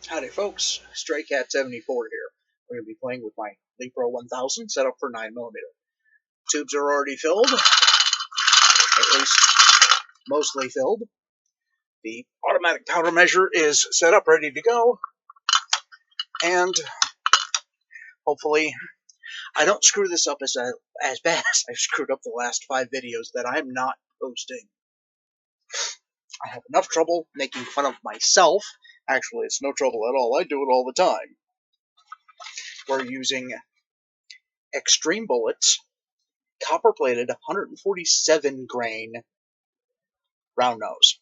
Howdy folks, StrayCat74 here. We're going to be playing with my Lepro 1000 set up for 9mm. Tubes are already filled, at least mostly filled. The automatic powder measure is set up, ready to go. And hopefully I don't screw this up as bad as I've screwed up the last 5 videos that I'm not posting. I have enough trouble making fun of myself. Actually, it's no trouble at all. I do it all the time. We're using extreme bullets, copper-plated 147 grain round nose,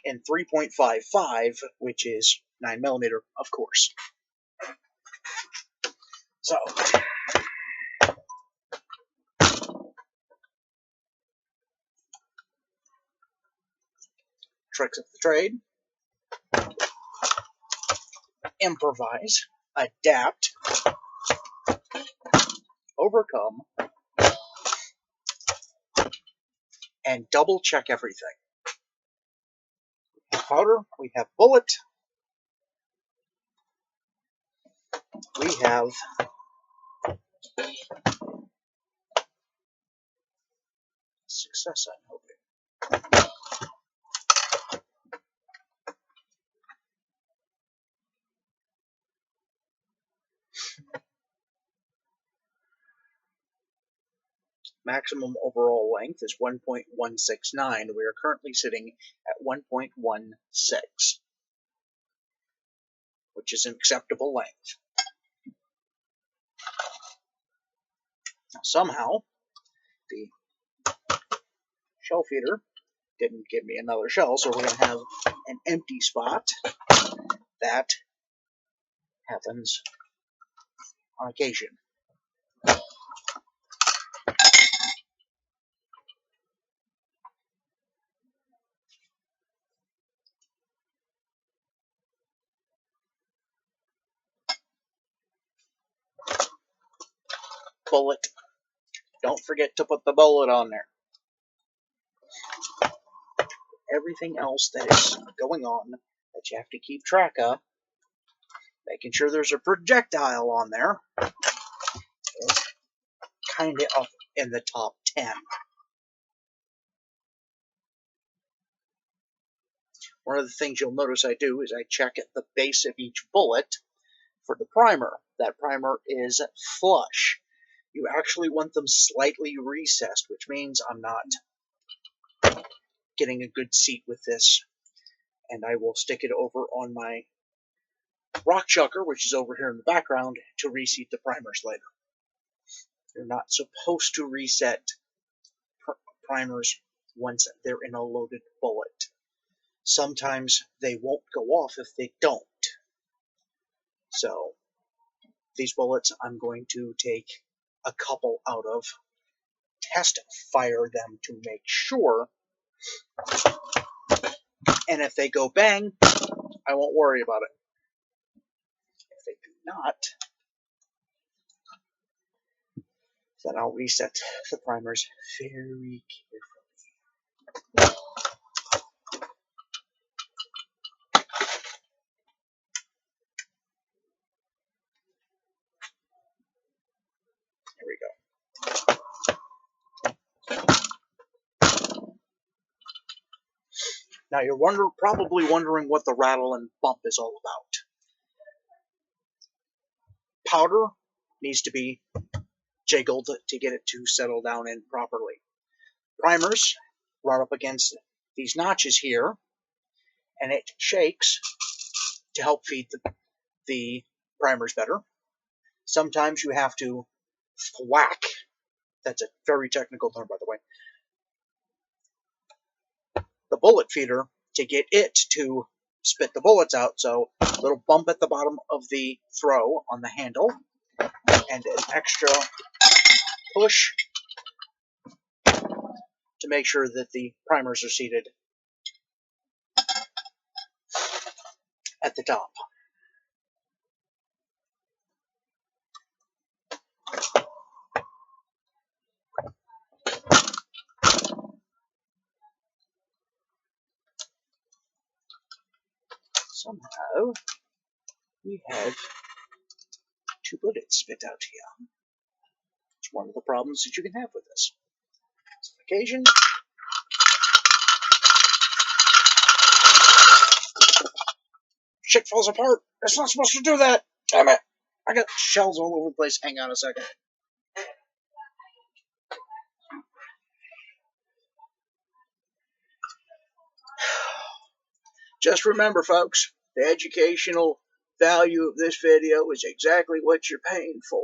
and 3.55, which is 9mm, of course. So, tricks of the trade: improvise, adapt, overcome, and double check everything. We have powder, we have bullet, we have success, I'm hoping. Maximum overall length is 1.169. We are currently sitting at 1.16, which is an acceptable length. Now, somehow, the shell feeder didn't give me another shell, so we're going to have an empty spot. That happens on occasion. Bullet. Don't forget to put the bullet on there. Everything else that is going on that you have to keep track of, making sure there's a projectile on there, is kind of up in the top 10. One of the things you'll notice I do is I check at the base of each bullet for the primer. That primer is flush. You actually want them slightly recessed, which means I'm not getting a good seat with this. And I will stick it over on my rock chucker, which is over here in the background, to reseat the primers later. You're not supposed to reset primers once they're in a loaded bullet. Sometimes they won't go off if they don't. So these bullets I'm going to take a couple out of, test fire them to make sure, and if they go bang, I won't worry about it. If they do not, then I'll reset the primers very carefully. There we go. Now you're probably wondering what the rattle and bump is all about. Powder needs to be jiggled to get it to settle down in properly. Primers run up against these notches here, and it shakes to help feed the primers better. Sometimes you have to thwack. That's a very technical term, by the way. The bullet feeder to get it to spit the bullets out. So a little bump at the bottom of the throw on the handle, and an extra push to make sure that the primers are seated at the top. somehow we had 2 bullets spit out here. It's one of the problems that you can have with this. So on occasion, shit falls apart. It's not supposed to do that. Damn it. I got shells all over the place. Hang on a second. Just remember, folks, the educational value of this video is exactly what you're paying for.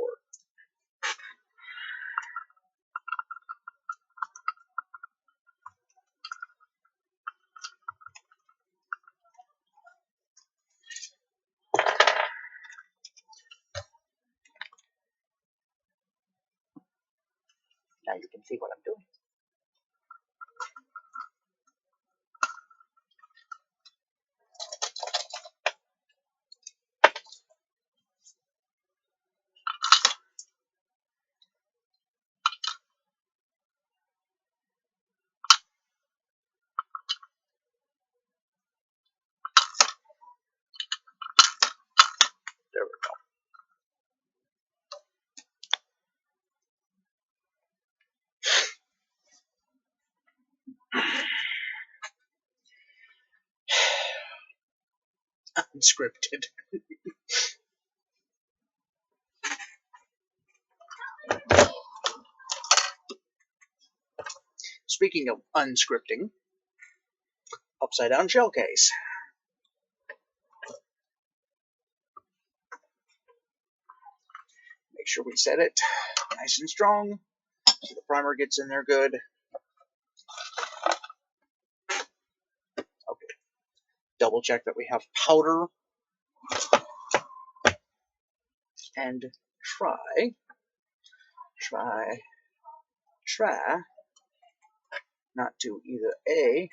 Now you can see what I'm doing. There we go. Unscripted. Speaking of unscripting, upside down shell case. Make sure we set it nice and strong so the primer gets in there good. Okay. Double check that we have powder and try not to either A,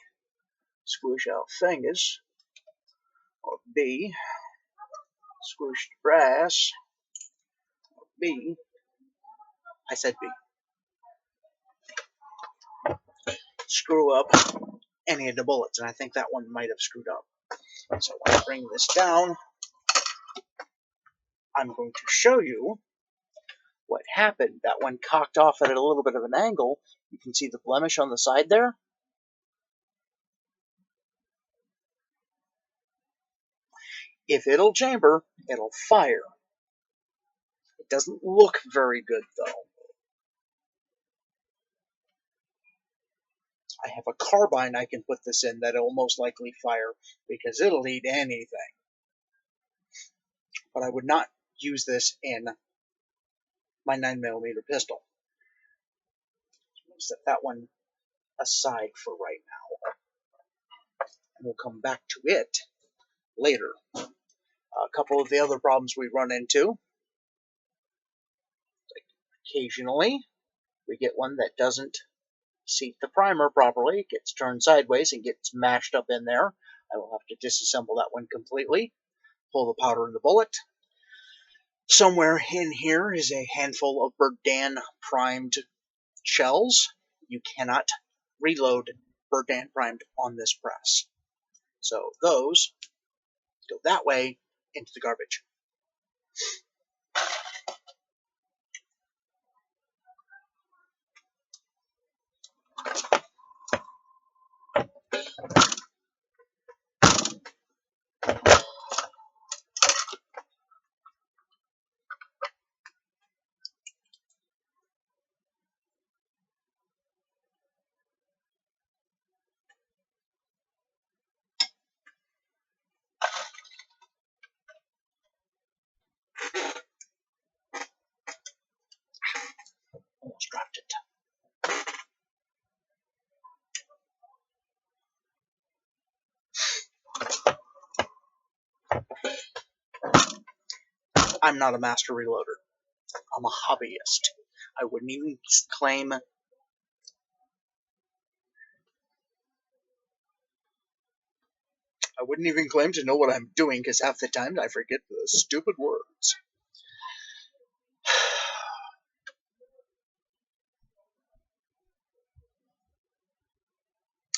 squish out fingers, or B, squish brass, or B, I said B, screw up any of the bullets, and I think that one might have screwed up. So when I bring this down, I'm going to show you what happened. That one cocked off at a little bit of an angle. You can see the blemish on the side there. If it'll chamber, it'll fire. It doesn't look very good, though. I have a carbine I can put this in that'll most likely fire, because it'll eat anything. But I would not use this in my 9mm pistol. So I'll set that one aside for right now. And we'll come back to it later. A couple of the other problems we run into. Like occasionally, we get one that doesn't seat the primer properly. It gets turned sideways and gets mashed up in there. I will have to disassemble that one completely. Pull the powder and the bullet. Somewhere in here is a handful of Berdan primed shells. You cannot reload Berdan primed on this press. So those go that way into the garbage. Almost dropped it. I'm not a master reloader. I'm a hobbyist. I wouldn't even claim to know what I'm doing, because half the time I forget the stupid words.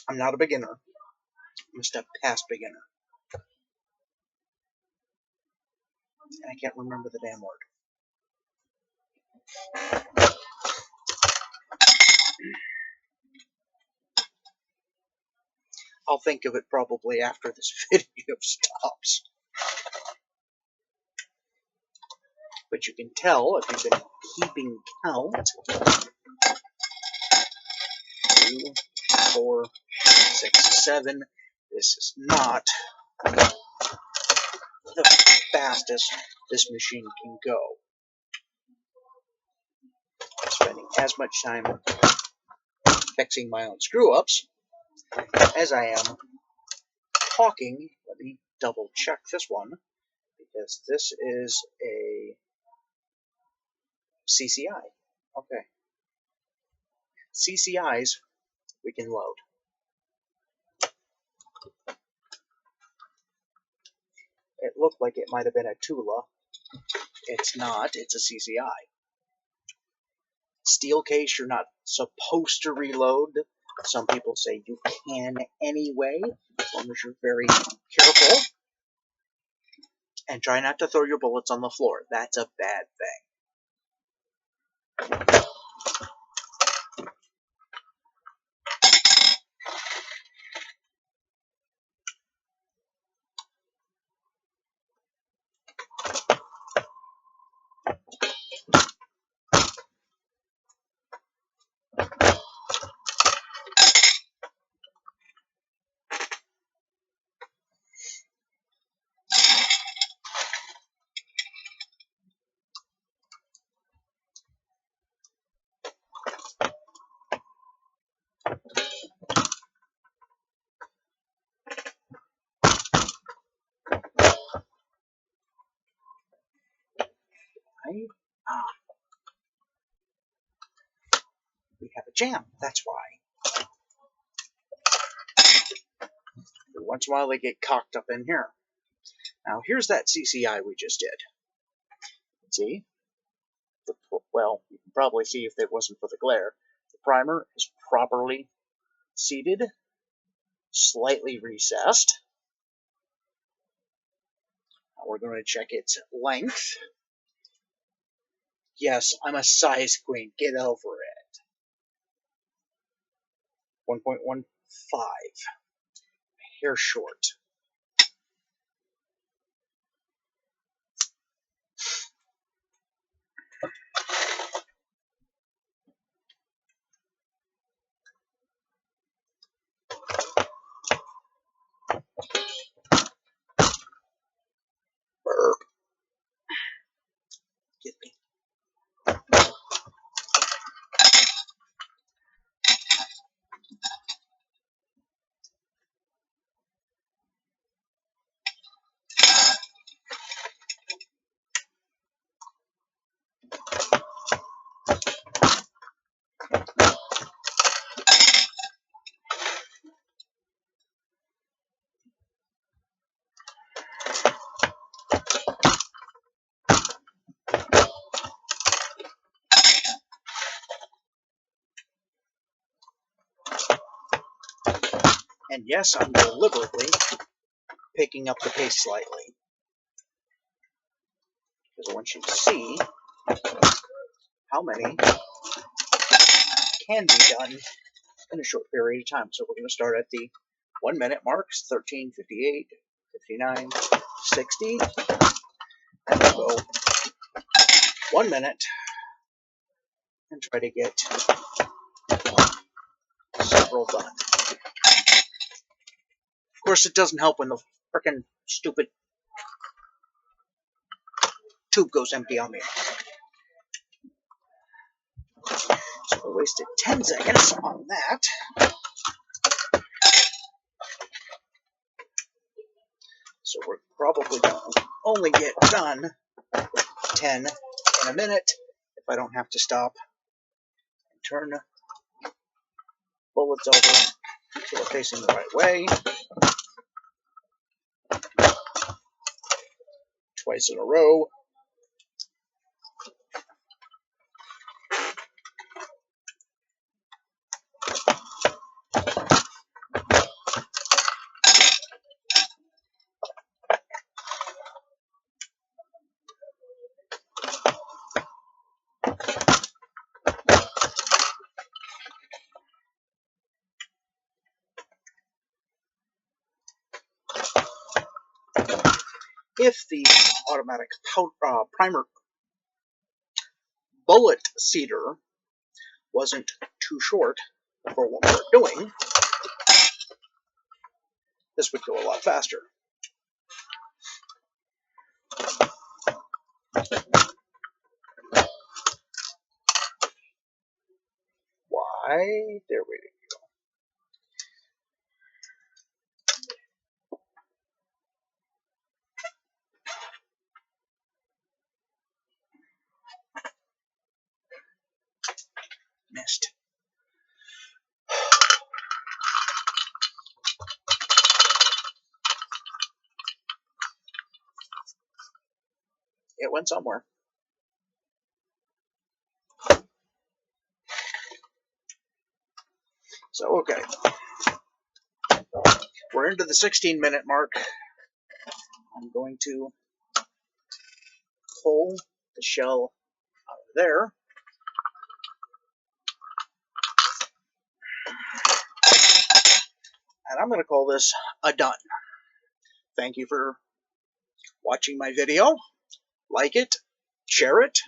I'm not a beginner. I'm a step past beginner. I can't remember the damn word. I'll think of it probably after this video stops. But you can tell if you've been keeping count. 2, 4, 6, 7. This is not the fastest this machine can go. I'm spending as much time fixing my own screw-ups as I am talking. Let me double check this one, because this is a CCI. Okay. CCIs we can load. It looked like it might have been a Tula. It's not. It's a CCI. Steel case, you're not supposed to reload. Some people say you can anyway, as long as you're very careful. And try not to throw your bullets on the floor. That's a bad thing. We have a jam, that's why. Once in a while they get cocked up in here. Now here's that CCI we just did. See? Well, you can probably see if it wasn't for the glare. The primer is properly seated, slightly recessed. Now we're going to check its length. Yes, I'm a size queen. Get over it. 1.15. Hair short. Burp. Get me. And yes, I'm deliberately picking up the pace slightly, because I want you to see how many can be done in a short period of time. So we're going to start at the 1 minute marks, 13, 58, 59, 60, and we'll go 1 minute and try to get several done. Of course, it doesn't help when the frickin' stupid tube goes empty on me. So I wasted 10 seconds on that. So we're probably going to only get done 10 in a minute if I don't have to stop and turn bullets over so they're facing the right way. Twice in a row. if the automatic primer bullet seeder wasn't too short for what we're doing, this would go a lot faster. Why? There we go. Missed. It went somewhere. So, okay. We're into the 16-minute mark. I'm going to pull the shell out of there. And I'm going to call this a done. Thank you for watching my video. Like it, share it,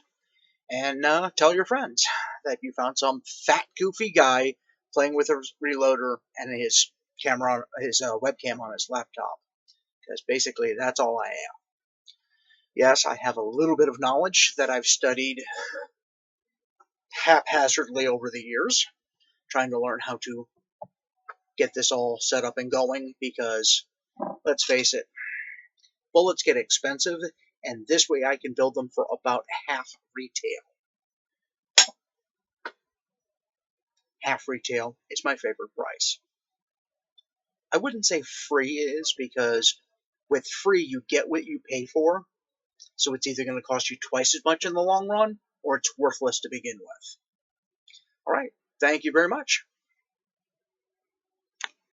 and tell your friends that you found some fat, goofy guy playing with a reloader and his camera, his webcam on his laptop. Because basically, that's all I am. Yes, I have a little bit of knowledge that I've studied haphazardly over the years, trying to learn how to get this all set up and going, because, let's face it, bullets get expensive, and this way I can build them for about half retail. Half retail is my favorite price. I wouldn't say free is, because with free you get what you pay for, so it's either going to cost you twice as much in the long run, or it's worthless to begin with. Alright, thank you very much.